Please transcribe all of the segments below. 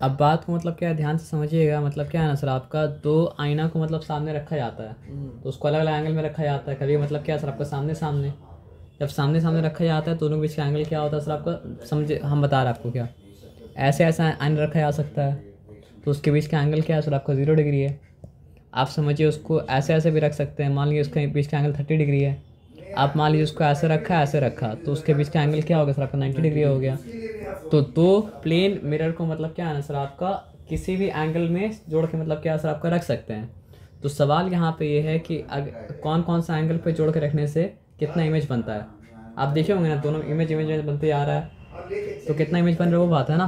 अब बात को मतलब क्या है, ध्यान से समझिएगा। मतलब क्या है ना सर, आपका दो आईना को मतलब सामने रखा जाता है तो उसको अलग अलग एंगल में रखा जाता है। कभी मतलब क्या है सर, आपका सामने सामने, जब सामने सामने रखा जाता है तो दोनों के बीच का एंगल क्या होता है सर आपका, समझे हम बता रहे हैं आपको क्या। ऐसे ऐसा आईना रखा जा सकता है तो उसके बीच का एंगल क्या है सर आपका 0 डिग्री है। आप समझिए उसको ऐसे ऐसे भी रख सकते हैं, मान लीजिए उसके बीच का एंगल 30 डिग्री है। आप मान लीजिए उसको ऐसे रखा तो उसके बीच का एंगल क्या होगा सर आपका 90 डिग्री हो गया। तो दो प्लेन मिरर को मतलब क्या है ना सर आपका किसी भी एंगल में जोड़ के मतलब क्या है सर आपका रख सकते हैं। तो सवाल यहाँ पे ये है कि कौन कौन सा एंगल पे जोड़ के रखने से कितना इमेज बनता है। आप देखे होंगे ना, दोनों इमेज इमेज बनते जा रहा है तो कितना इमेज बन रहा है वो बात है ना।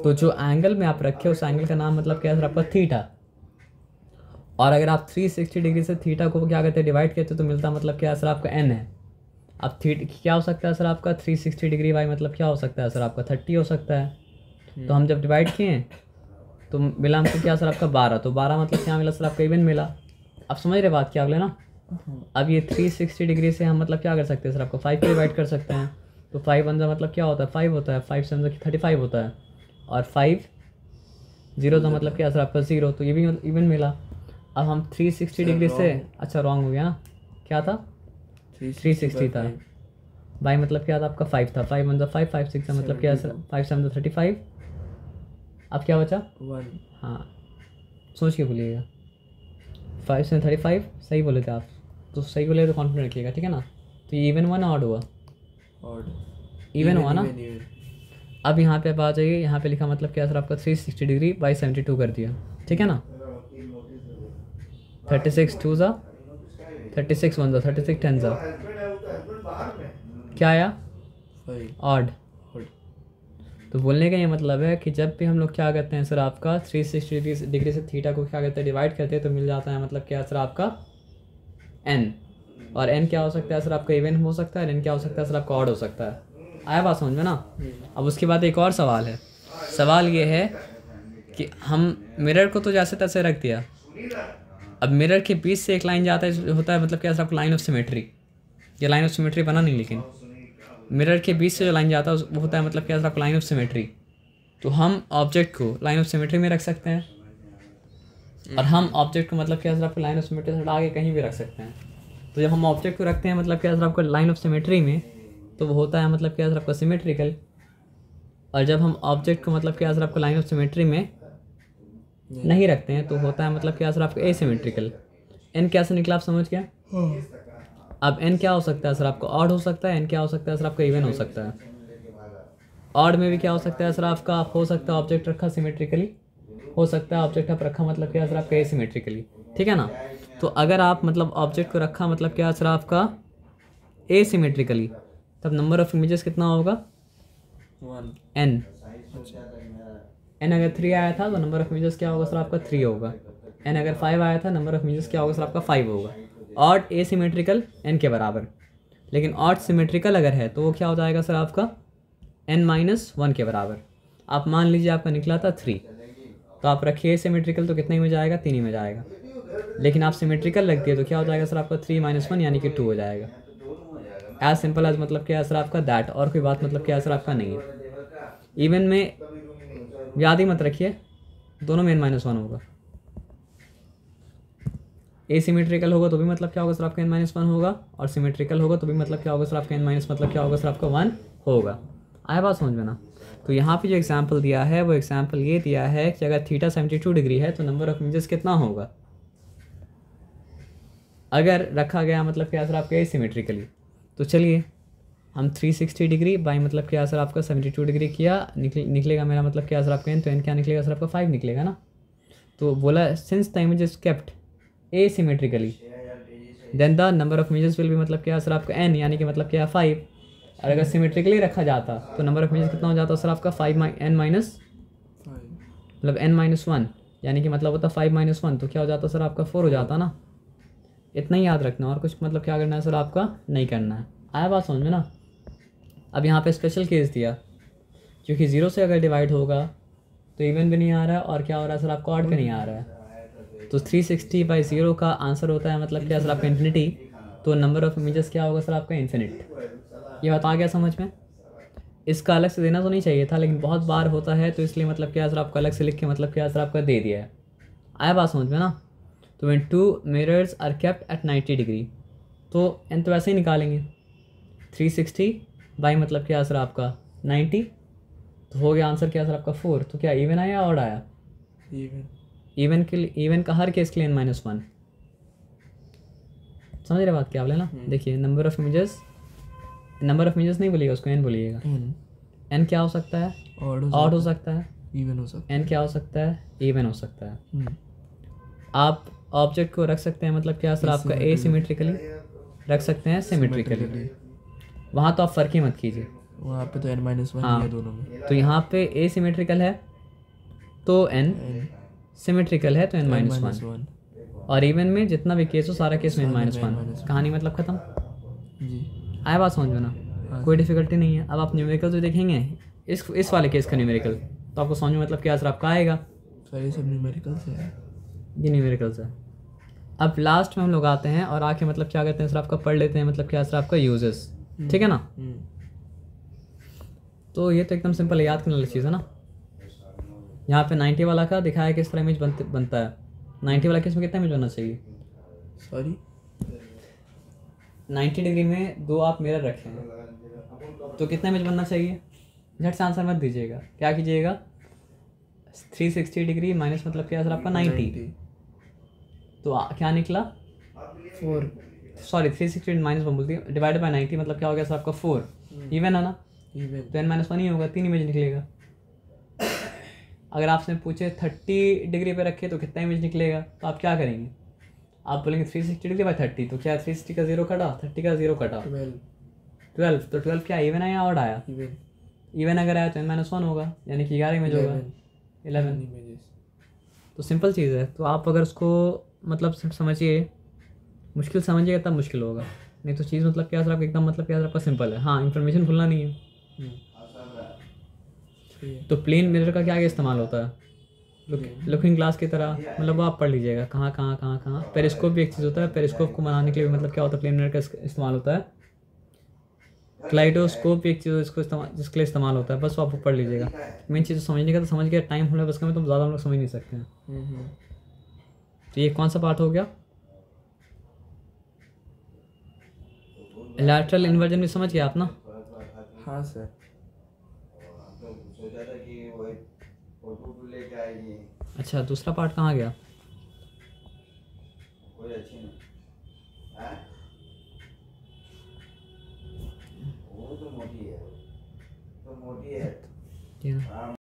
तो जो एंगल में आप रखे उस एंगल का नाम मतलब क्या है सर आपका थीटा। और अगर आप 360 डिग्री से थीटा को क्या कहते हैं डिवाइड करते तो मिलता मतलब क्या है सर आपका एन है। अब थीटा क्या हो सकता है सर आपका 360 डिग्री बाई मतलब क्या हो सकता है सर आपका 30 हो सकता है। तो हम जब डिवाइड किए तो मिला हमको क्या सर आपका 12। तो 12 मतलब क्या मिला सर आपका इवन मिला। आप समझ रहे बात क्या अगले ना। अब ये 360 डिग्री से हम मतलब क्या कर सकते हैं सर आपको 5 पे डिवाइड कर सकते हैं। तो 5 अंदर मतलब क्या होता है 5 होता है, 5 से अंदर 35 होता है। और 5 0 तो मतलब क्या सर आपका 0, तो ये भी इवन मिला। अब हम 360 डिग्री से, अच्छा रॉन्ग हो गया ना, क्या था 360 था बाई मतलब क्या था आपका 5 था। 5 अंदर 5, 5 6 मतलब क्या सर 5 से अंदर 35। अब क्या बचा 1। हाँ सोच के बोलिएगा। 5 से 35 सही बोले थे आप, तो सही बोले तो कॉन्फिडेंट रखिएगा ठीक है ना। तो ये इवन हुआ ना ऑड हुआ, ऑड इवन हुआ ना। अब यहाँ पे आप आ जाइए, यहाँ पे लिखा मतलब क्या सर आपका 360 डिग्री बाई 72 कर दिया ठीक है ना। 36 2 ज़ा 36 1 ज़ा 36 10 ज़ा क्या आया ऑड। तो बोलने का ये मतलब है कि जब भी हम लोग क्या करते हैं सर आपका 360 डिग्री से थीटा को क्या करते हैं डिवाइड करते हैं तो मिल जाता है मतलब क्या सर आपका एन। और एन क्या हो सकता है सर आपका इवन हो सकता है, एन क्या हो सकता है सर आपका ऑड हो सकता है। आया बात समझ में ना। अब उसके बाद एक और सवाल है। सवाल ये है कि हम मिरर को तो जैसे तैसे रख दिया, अब मिरर के बीच से एक लाइन जाता है होता है मतलब क्या सर आपका लाइन ऑफ सिमेट्री। ये लाइन ऑफ सिमेट्री बना नहीं, लेकिन मिरर के बीच से जो लाइन जाता है वो होता है मतलब क्या सर आपका लाइन ऑफ सिमेट्री। तो हम ऑब्जेक्ट को लाइन ऑफ सिमेट्री में रख सकते हैं और हम ऑब्जेक्ट को मतलब क्या सर आपको लाइन ऑफ सिमेट्री से हटा के कहीं भी रख सकते हैं। तो जब हम ऑब्जेक्ट को रखते हैं मतलब क्या सर आपको लाइन ऑफ सिमेट्री में तो वो होता है मतलब क्या सर आपका सिमेट्रिकल। और जब हम ऑब्जेक्ट को मतलब क्या सर आपको लाइन ऑफ सिमेट्री में नहीं रखते हैं तो होता है मतलब क्या सर आपका एसिमेट्रिकल। एन कैसे निकला आप समझ गया। अब एन क्या हो सकता है सर आपका ऑड हो सकता है, एन क्या हो सकता है सर आपका इवन हो सकता है। ऑड में भी क्या हो सकता है सर आपका हो सकता है ऑब्जेक्ट रखा सिमेट्रिकली, हो सकता है ऑब्जेक्ट आप रखा मतलब क्या सर आपका एसिमेट्रिकली ठीक है ना। तो अगर आप मतलब ऑब्जेक्ट को रखा मतलब क्या सर आपका एसिमेट्रिकली तब नंबर ऑफ इमेजेस कितना होगा 1। एन। एन अगर 3 आया था तो नंबर ऑफ इमेजेस क्या होगा सर आपका 3 होगा। एन अगर 5 आया था नंबर ऑफ इमेजेस क्या होगा सर आपका 5 होगा। ऑड एसिमेट्रिकल एन के बराबर, लेकिन ऑड सिमेट्रिकल अगर है तो वो क्या हो जाएगा सर आपका n-1 के बराबर। आप मान लीजिए आपका निकला था 3, तो आप रखिए सिमेट्रिकल तो कितना ही में जाएगा 3 ही में जाएगा। लेकिन आप सिमेट्रिकल रख दिए तो क्या हो जाएगा सर आपका 3-1 यानी कि 2 हो जाएगा। एज सिंपल एज मतलब क्या है सर आपका दैट, और कोई बात मतलब क्या है सर आपका नहीं है। इवन में याद ही मत रखिए, दोनों में n-1 होगा। एसिमेट्रिकल होगा तो भी मतलब क्या होगा सर आपका n-1 होगा, और सिमेट्रिकल होगा तो भी मतलब क्या होगा सर आपका n- मतलब क्या होगा सर आपका 1 होगा। आया बात समझ में ना। तो यहाँ पे जो एग्जांपल दिया है वो एग्जांपल ये दिया है कि अगर थीटा 72 डिग्री है तो नंबर ऑफ इमेजेस कितना होगा अगर रखा गया मतलब क्या सर आपका एसिमेट्रिकली। तो चलिए हम 360 डिग्री बाई मतलब क्या सर आपका 72 डिग्री किया, निकलेगा मेरा मतलब क्या सर आपका एन, तो एन क्या निकलेगा सर आपका 5 निकलेगा ना। तो बोला since the image is kept asymmetrically then the number of images will भी मतलब क्या सर आपका एन, यानी कि मतलब क्या 5। और अगर सिमेट्रिकली रखा जाता तो नंबर ऑफ इमेजेस कितना हो जाता सर आपका 5 मतलब n-1, यानी कि मतलब होता 5-1 तो क्या हो जाता सर आपका 4 हो जाता ना। इतना ही याद रखना, और कुछ मतलब क्या करना है सर आपका नहीं करना है। आया बात समझ में ना। अब यहाँ पे स्पेशल केस दिया क्योंकि 0 से अगर डिवाइड होगा तो इवन भी नहीं आ रहा है और क्या हो रहा है सर आपका ऑड भी नहीं आ रहा है। तो 360/0 का आंसर होता है मतलब क्या सर आपका इन्फिनिटी। तो नंबर ऑफ इमेजेस क्या होगा सर आपका इन्फिनिट। ये बात आ गया समझ में। इसका अलग से देना तो नहीं चाहिए था, लेकिन बहुत बार होता है तो इसलिए मतलब क्या सर आपको अलग से लिख के मतलब क्या सर आपका दे दिया है। आया बात समझ में ना। तो when two mirrors are kept at 90 degree, तो एन तो वैसे ही निकालेंगे 360 बाई मतलब क्या सर आपका 90, तो हो गया आंसर क्या सर आपका 4। तो क्या इवन आया या ऑड आया? इवन। इवन के लिए, इवन का हर केस के लिए n-1। समझ रहे बात क्या आप लेना। देखिए number of images, number of images नहीं बोलिएगा उसको, n बोलिएगा। n क्या हो सकता है? ऑड हो सकता है, इवन हो सकता n क्या हो सकता है? इवन हो सकता है। है। आप ऑब्जेक्ट को रख सकते हैं मतलब क्या सर आपका एसिमेट्रिकली, रख सकते हैं सिमेट्रिकली। वहाँ तो आप फ़र्क ही मत कीजिए। वहाँ पे तो n-1 हाँ, ही है दोनों में। तो यहाँ पे एसिमेट्रिकल है तो n, सिमेट्रिकल है तो n-1, n-1 और इवन में जितना भी केस हो सारा केस में सारा n-1। n-1। कहानी मतलब ख़त्म। जी। आया बात समझ में ना। हाँ। कोई डिफिकल्टी नहीं है। अब आप न्यूमेरिकल तो देखेंगे, इस वाले केस का न्यूमेरिकल, तो आपको समझ में मतलब क्या असर आपका आएगा। सर ये सब न्यूमेरिकल से है। ये न्यूमेरिकल से। अब लास्ट में हम लोग आते हैं और आके मतलब क्या करते हैं सर आपका पढ़ लेते हैं मतलब क्या सर आपका यूजेस, ठीक है ना। तो ये तो एकदम सिंपल है, याद करने वाली चीज़ है ना। यहाँ पे 90 वाला का दिखाया किस तरह इमेज बनता है। 90 वाला केस में कितना इमेज बनना चाहिए? सॉरी 90 डिग्री में दो आप मिरर रखे हैं तो कितना इमेज बनना चाहिए? झट से आंसर मत दीजिएगा, क्या कीजिएगा 360 डिग्री माइनस मतलब क्या सर आपका 90, तो क्या निकला 4। सॉरी 360 माइनस वन बोलती है, डिवाइडेड बाय 90 मतलब क्या हो गया सर आपका 4। इवन है ना, इवन तो n-1 ही होगा, 3 इमेज निकलेगा। अगर आपसे पूछे 30 डिग्री पे रखे तो कितना इमेज निकलेगा, तो आप क्या करेंगे? आप बोलेंगे 360 डिग्री बाय 30, तो क्या 360 का 0 कटा, 30 का 0 कटा, 12। तो 12 क्या इवन आया ऑड आया? इवन। इवन अगर आया तो n-1 होगा, यानी कि 11 इमेज होगा, 11। तो सिंपल चीज़ है। तो आप अगर उसको मतलब समझिए, मुश्किल समझिएगा तब मुश्किल होगा, नहीं तो चीज़ मतलब क्या सर आपका एकदम मतलब क्या सर आपका सिंपल है। हाँ, इन्फॉर्मेशन भूलना नहीं है। तो प्लेन मिरर का क्या इस्तेमाल होता है? लुकिंग ग्लास की तरह, मतलब वो आप पढ़ लीजिएगा कहाँ कहाँ कहाँ कहाँ। पेरिस्कोप भी एक चीज़ होता है, पेरिस्कोप को बनाने के लिए मतलब क्या होता है, प्लेन मिरर का इस्तेमाल होता है। क्लाइडोस्कोप एक चीज़ इसको इस्तेमाल, जिसके लिए इस्तेमाल होता है, बस वो आप पढ़ लीजिएगा। मेन चीज़ समझने का तो समझ गया, टाइम होने बस का में तो ज़्यादा हम लोग समझ नहीं सकते हैं। तो ये कौन सा पार्ट हो गया? लैटरल इन्वर्जन भी समझ गया आप ना। हाँ सर। अच्छा, दूसरा पार्ट कहाँ गया? वो तो मोटी है, तो मोटी है।